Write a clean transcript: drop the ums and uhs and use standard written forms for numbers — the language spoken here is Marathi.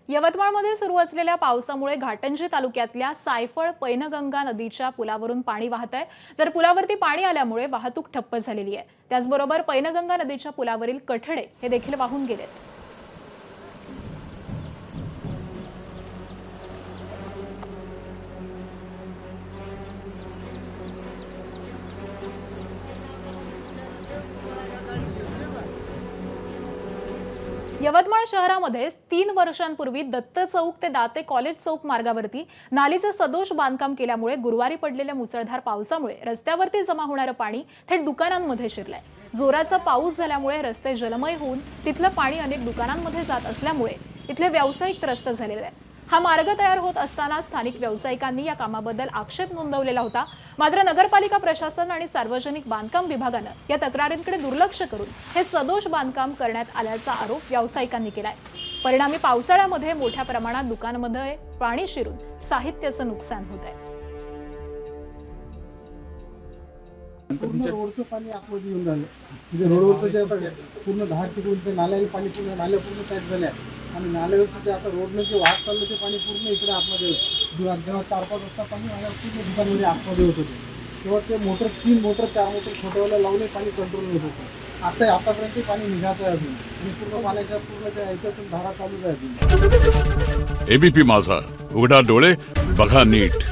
यवतमाळमध्ये सुरू असलेल्या पावसामुळे घाटंजी तालुक्यातल्या सायफळ पैनगंगा नदीच्या पुलावरून पाणी वाहत आहे। तर पुलावरती पाणी आल्यामुळे वाहतूक ठप्प झालेली आहे। त्याचबरोबर पैनगंगा नदीच्या पुलावरील कठडे हे देखील वाहून गेलेत। यवतमाळ शहरामध्ये 3 वर्षांपूर्वी दत्त चौक ते दाते कॉलेज चौक मार्गावरती नालीचं सदोष बांधकाम केल्यामुळे गुरुवारी पडलेल्या मुसळधार पावसामुळे रस्त्यावरती जमा होणारं पाणी थेट दुकानांमध्ये शिरलंय। जोराचा पाऊस झाल्यामुळे रस्ते जलमय होऊन तिथलं पाणी अनेक दुकानांमध्ये जात असल्यामुळे इथले व्यावसायिक त्रस्त झालेले आहेत। हा मार्ग तयार होत असताना स्थानिक व्यावसायिकांनी या कामाबद्दल आक्षेप नोंदवलेला होता। मात्र नगरपालिका प्रशासन आणि सार्वजनिक बांधकाम विभागानं या तक्रारींकडे दुर्लक्ष करून हे सदोष बांधकाम करण्यात आल्याचा आरोप व्यावसायिकांनी केलाय। परिणामी पावसाळ्यामध्ये मोठ्या प्रमाणात दुकानांमध्ये पाणी शिरून साहित्याचं नुकसान होत आहे। पूर्ण रोडचं पाणी आतमध्ये येऊन राहिलं, म्हणजे रोडवरचं जे पूर्ण धार तिकडून ते नाल्याला पाणी पूर्ण नाल्या पूर्ण पॅक झाल्या आणि नाल्यावरचं जे आता रोडनं जे वाहत चाललं ते पाणी पूर्ण इकडे आतमध्ये जेव्हा 4-5 वाजता पाणी नाल्या पूर्ण दुकानमध्ये आतमध्ये होत होते, तेव्हा ते मोटर 3 मोटर 4 मोटर छोट्यावाला लावून पाणी कंट्रोल होत होतं। आतापर्यंत पाणी निघाचं आहे अजून आणि पूर्ण पाण्याच्या पूर्ण त्या ह्याच्यातून धारा चालूच आहे। एबीपी माझा, उघडा डोळे बघा नीट।